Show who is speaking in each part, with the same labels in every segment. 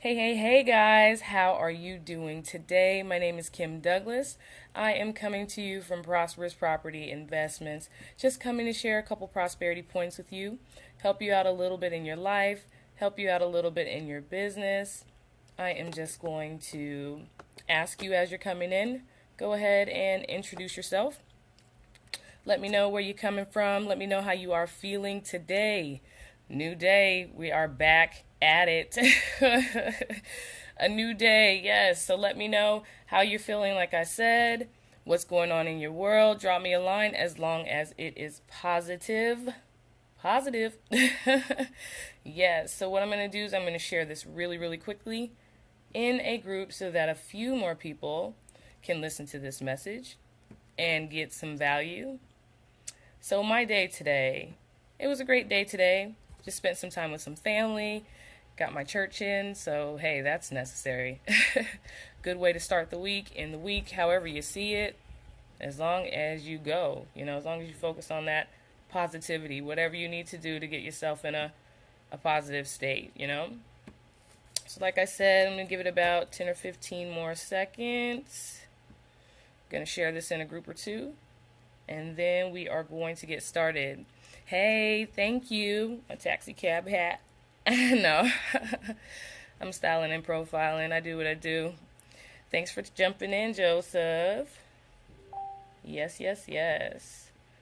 Speaker 1: Hey guys, how are you doing today? My name is Kim Douglas. I am coming to you from Prosperous Property Investments. Just coming to share a couple prosperity points with you, help you out a little bit in your life, help you out a little bit in your business. I am just going to ask you as you're coming in, go ahead and introduce yourself. Let me know where you're coming from. Let me know how you are feeling today. New day. We are back at it. A new day, yes. So let me know how you're feeling, like I said, what's going on in your world. Drop me a line as long as it is positive. Positive. Yes. So what I'm going to do is I'm going to share this really quickly in a group so that a few more people can listen to this message and get some value. So my day today, it was a great day today. Just spent some time with some family, got my church in, so hey, that's necessary. Good way to start the week, in the week, however you see it, as long as you go, as long as you focus on that positivity, whatever you need to do to get yourself in a positive state. So like I said, I'm going to give it about 10 or 15 more seconds. I'm going to share this in a group or two, and then we are going to get started. Hey, thank you. A taxi cab hat. No, I'm styling and profiling. I do what I do. Thanks for jumping in, Joseph. Yes.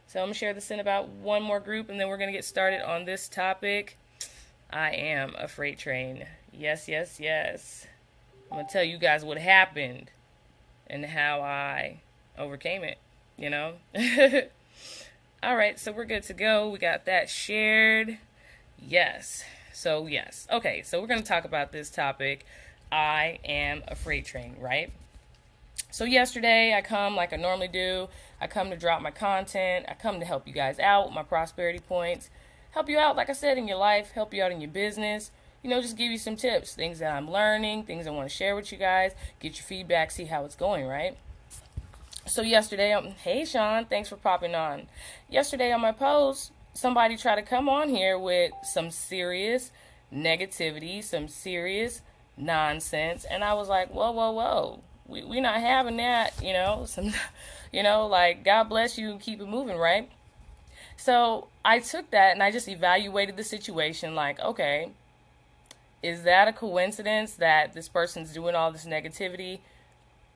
Speaker 1: So I'm going to share this in about one more group, and then we're going to get started on this topic. I am a freight train. Yes. I'm going to tell you guys what happened and how I overcame it. All right, so we're good to go. We got that shared. Yes. Okay, so we're going to talk about this topic. I am a freight train, right? So yesterday, I come like I normally do. I come to drop my content. I come to help you guys out with my prosperity points. Help you out, like I said, in your life. Help you out in your business. Just give you some tips. Things that I'm learning. Things I want to share with you guys. Get your feedback. See how it's going, right? So yesterday, hey Sean, thanks for popping on. Yesterday on my post, somebody tried to come on here with some serious negativity, some serious nonsense, and I was like, whoa, we not having that, like God bless you and keep it moving, right? So I took that and I just evaluated the situation, like, okay, is that a coincidence that this person's doing all this negativity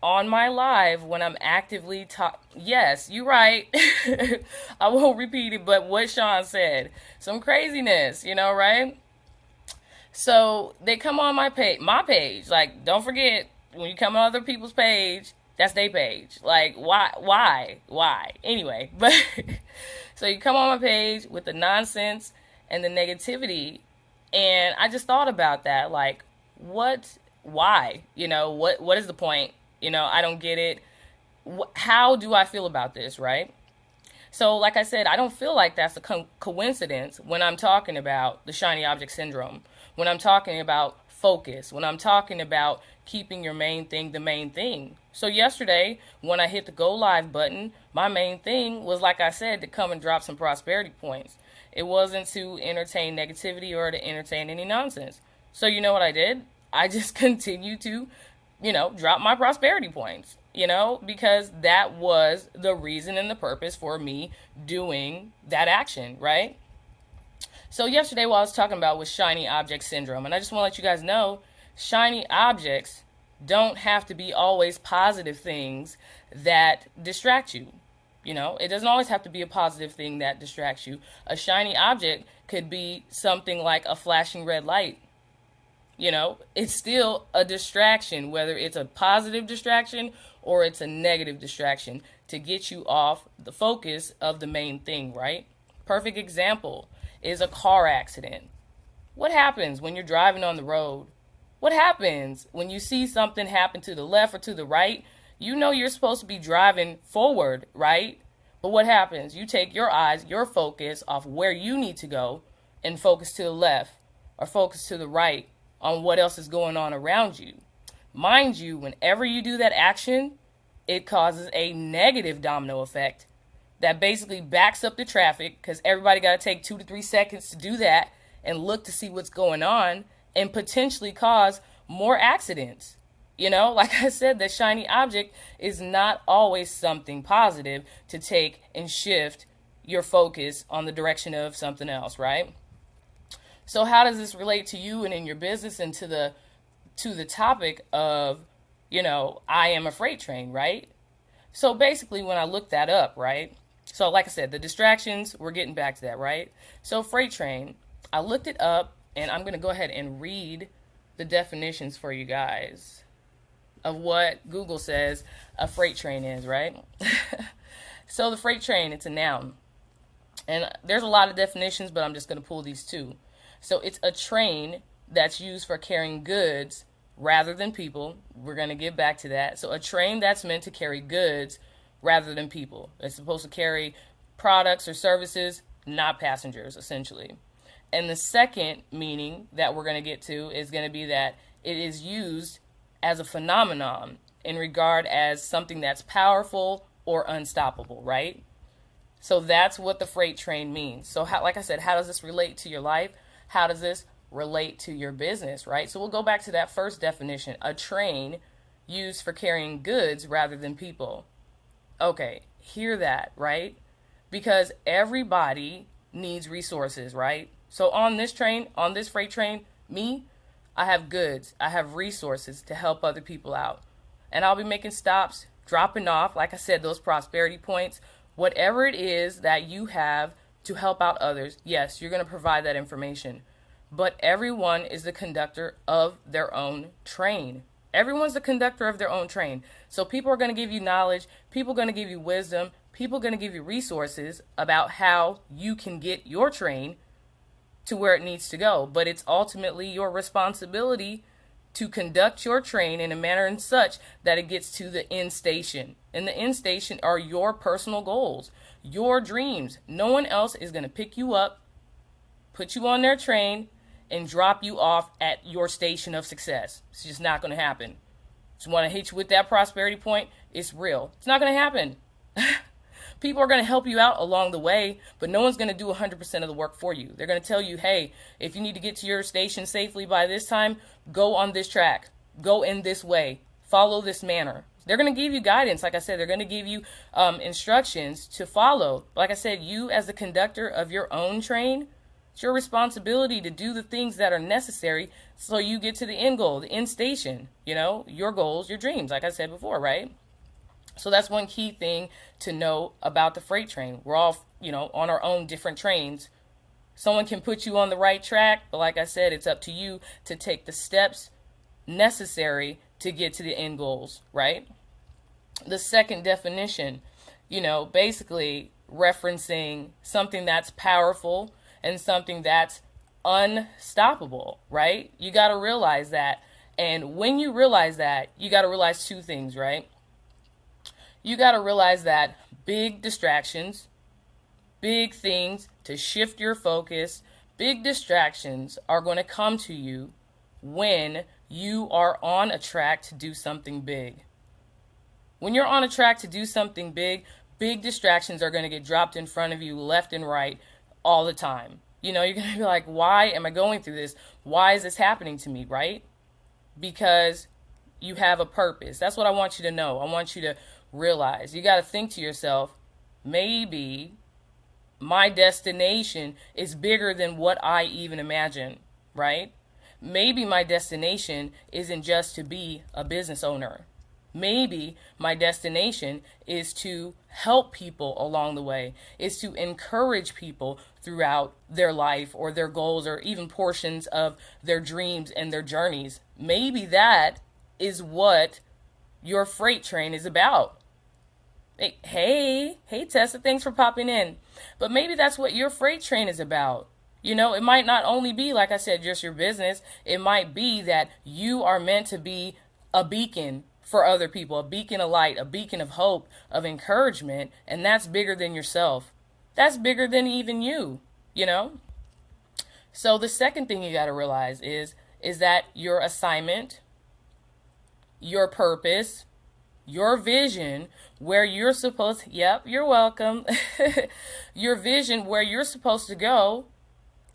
Speaker 1: on my live when I'm actively Yes, you're right. I won't repeat it, but what Sean said, some craziness, right? So they come on my page. Like, don't forget, when you come on other people's page, that's their page. Like, why? Anyway, but so you come on my page with the nonsense and the negativity, and I just thought about that. Like, why? What is the point? I don't get it. How do I feel about this, right? So, like I said, I don't feel like that's a coincidence when I'm talking about the shiny object syndrome, when I'm talking about focus, when I'm talking about keeping your main thing the main thing. So yesterday, when I hit the go live button, my main thing was, like I said, to come and drop some prosperity points. It wasn't to entertain negativity or to entertain any nonsense. So you know what I did? I just continued to drop my prosperity points, because that was the reason and the purpose for me doing that action, right? So yesterday, what I was talking about was shiny object syndrome. And I just want to let you guys know, shiny objects don't have to be always positive things that distract you. It doesn't always have to be a positive thing that distracts you. A shiny object could be something like a flashing red light. It's still a distraction, whether it's a positive distraction or it's a negative distraction to get you off the focus of the main thing, right? Perfect example is a car accident. What happens when you're driving on the road? What happens when you see something happen to the left or to the right? You're supposed to be driving forward, right? But what happens? You take your eyes, your focus off where you need to go and focus to the left or focus to the right on what else is going on around you. Mind you, whenever you do that action, it causes a negative domino effect that basically backs up the traffic, because everybody got to take 2 to 3 seconds to do that and look to see what's going on, and potentially cause more accidents. Like I said, the shiny object is not always something positive to take and shift your focus on the direction of something else, right? So how does this relate to you and in your business and to the topic of, I am a freight train, right? So basically when I looked that up, right? So like I said, the distractions, we're getting back to that, right? So freight train, I looked it up and I'm going to go ahead and read the definitions for you guys of what Google says a freight train is, right? So the freight train, it's a noun. And there's a lot of definitions, but I'm just going to pull these two. So it's a train that's used for carrying goods rather than people. We're going to get back to that. So a train that's meant to carry goods rather than people. It's supposed to carry products or services, not passengers, essentially. And the second meaning that we're going to get to is going to be that it is used as a phenomenon in regard as something that's powerful or unstoppable, right? So that's what the freight train means. So like I said, how does this relate to your life? How does this relate to your business, right? So we'll go back to that first definition, a train used for carrying goods rather than people. Okay, hear that, right? Because everybody needs resources, right? So on this train, on this freight train, I have goods, I have resources to help other people out. And I'll be making stops, dropping off, like I said, those prosperity points, whatever it is that you have to help out others. Yes, you're going to provide that information. But everyone is the conductor of their own train. Everyone's the conductor of their own train. So people are going to give you knowledge, people are going to give you wisdom, people are going to give you resources about how you can get your train to where it needs to go. But it's ultimately your responsibility to conduct your train in a manner and such that it gets to the end station. And the end station are your personal goals, your dreams. No one else is going to pick you up, put you on their train, and drop you off at your station of success. It's just not going to happen. Just want to hit you with that prosperity point. It's real. It's not going to happen. People are going to help you out along the way, but no one's going to do 100% of the work for you. They're going to tell you, hey, if you need to get to your station safely by this time, go on this track, go in this way, follow this manner. They're going to give you guidance. Like I said, they're going to give you instructions to follow. Like I said, you as the conductor of your own train, it's your responsibility to do the things that are necessary so you get to the end goal, the end station, your goals, your dreams, like I said before, right? So that's one key thing to know about the freight train. We're all, on our own different trains. Someone can put you on the right track, but like I said, it's up to you to take the steps necessary to get to the end goals, right? The second definition, basically referencing something that's powerful and something that's unstoppable, right? You got to realize that. And when you realize that, you got to realize two things, right? You got to realize that big distractions, big things to shift your focus, big distractions are going to come to you when you are on a track to do something big. When you're on a track to do something big, big distractions are going to get dropped in front of you left and right all the time. You're going to be like, why am I going through this? Why is this happening to me, right? Because you have a purpose. That's what I want you to know. I want you to realize. You got to think to yourself, maybe my destination is bigger than what I even imagine, right? Maybe my destination isn't just to be a business owner. Maybe my destination is to help people along the way, is to encourage people throughout their life or their goals or even portions of their dreams and their journeys. Maybe that is what your freight train is about. Hey, Tessa, thanks for popping in. But maybe that's what your freight train is about. It might not only be, like I said, just your business. It might be that you are meant to be a beacon for other people, a beacon of light, a beacon of hope, of encouragement, and that's bigger than yourself. That's bigger than even you, So the second thing you got to realize is that your assignment, your purpose, your vision, where you're supposed, yep, you're welcome. Your vision where you're supposed to go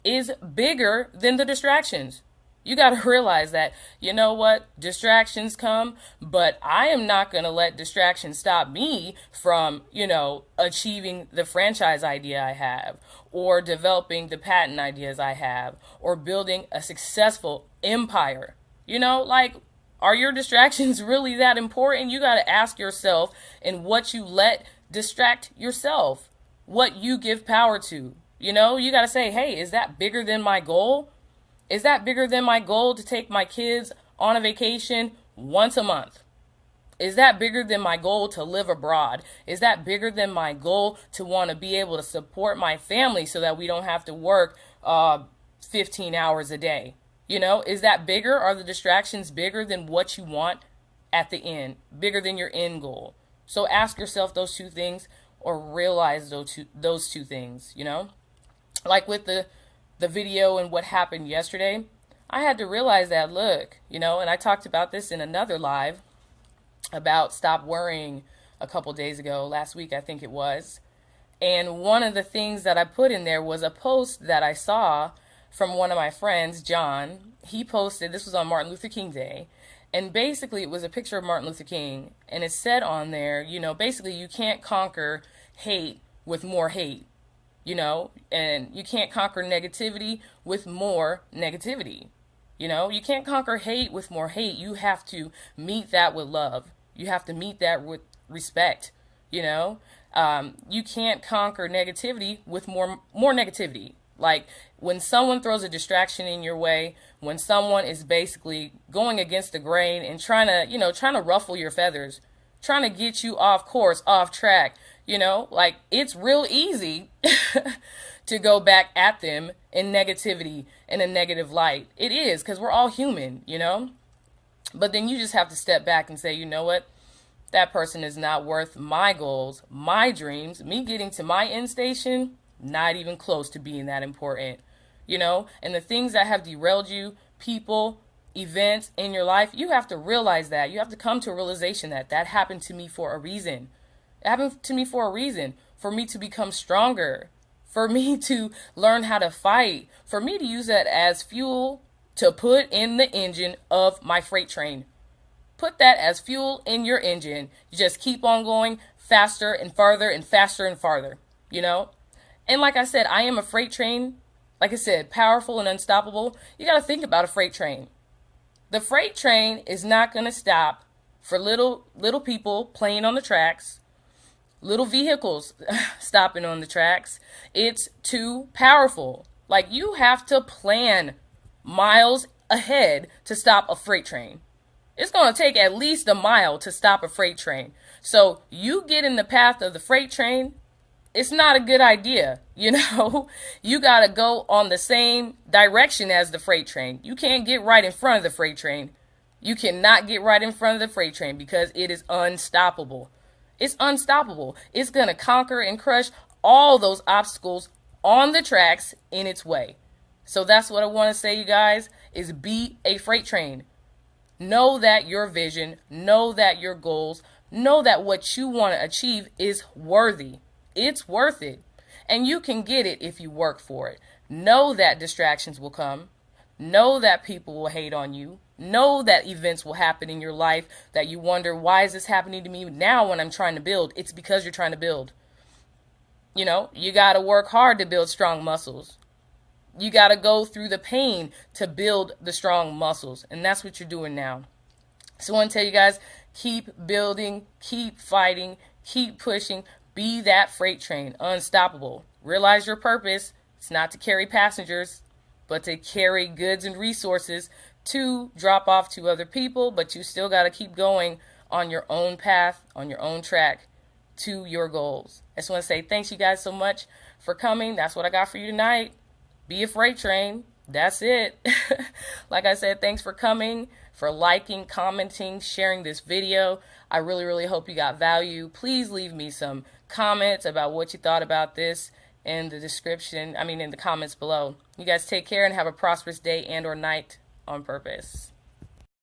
Speaker 1: is bigger than the distractions. You got to realize that, you know what, distractions come, but I am not going to let distractions stop me from, achieving the franchise idea I have, or developing the patent ideas I have, or building a successful empire. Like, are your distractions really that important? You got to ask yourself, and what you let distract yourself, what you give power to. You got to say, hey, is that bigger than my goal? Is that bigger than my goal to take my kids on a vacation once a month? Is that bigger than my goal to live abroad? Is that bigger than my goal to want to be able to support my family so that we don't have to work 15 hours a day? Is that bigger? Are the distractions bigger than what you want at the end? Bigger than your end goal? So ask yourself those two things, or realize those two things, Like with the video and what happened yesterday, I had to realize that, look, and I talked about this in another live about stop worrying a couple days ago, last week I think it was. And one of the things that I put in there was a post that I saw from one of my friends, John. He posted, this was on Martin Luther King Day, and basically it was a picture of Martin Luther King, and it said on there, basically you can't conquer hate with more hate. And you can't conquer negativity with more negativity. You can't conquer hate with more hate. You have to meet that with love. You have to meet that with respect. You can't conquer negativity with more negativity. Like when someone throws a distraction in your way, when someone is basically going against the grain and trying to ruffle your feathers, trying to get you off course, off track, like it's real easy to go back at them in negativity, in a negative light. It is, because we're all human, But then you just have to step back and say, you know what? That person is not worth my goals, my dreams, me getting to my end station, not even close to being that important, And the things that have derailed you, people, events in your life, you have to realize that. You have to come to a realization that happened to me for a reason. It happened to me for a reason, for me to become stronger, for me to learn how to fight, for me to use that as fuel to put in the engine of my freight train. Put that as fuel in your engine. You just keep on going faster and farther and faster and farther, And like I said, I am a freight train. Like I said, powerful and unstoppable. You got to think about a freight train. The freight train is not going to stop for little people playing on the tracks, little vehicles stopping on the tracks. It's too powerful. Like, you have to plan miles ahead to stop a freight train. It's going to take at least a mile to stop a freight train. So you get in the path of the freight train, it's not a good idea. You got to go on the same direction as the freight train. You can't get right in front of the freight train. You cannot get right in front of the freight train because it is unstoppable. It's unstoppable. It's going to conquer and crush all those obstacles on the tracks in its way. So that's what I want to say, you guys, is be a freight train. Know that your vision, know that your goals, know that what you want to achieve is worthy. It's worth it. And you can get it if you work for it. Know that distractions will come. Know that people will hate on you. Know that events will happen in your life that you wonder, why is this happening to me now when I'm trying to build? It's because you're trying to build. You got to work hard to build strong muscles. You got to go through the pain to build the strong muscles. And that's what you're doing now. So I want to tell you guys, keep building, keep fighting, keep pushing. Be that freight train, unstoppable. Realize your purpose. It's not to carry passengers, but to carry goods and resources to drop off to other people. But you still got to keep going on your own path, on your own track to your goals. I just want to say thanks you guys so much for coming. That's what I got for you tonight. Be a freight train. That's it. Like I said, thanks for coming, for liking, commenting, sharing this video. I really, really hope you got value. Please leave me some comments about what you thought about this in the description, in the comments below. You guys take care and have a prosperous day and or night on purpose.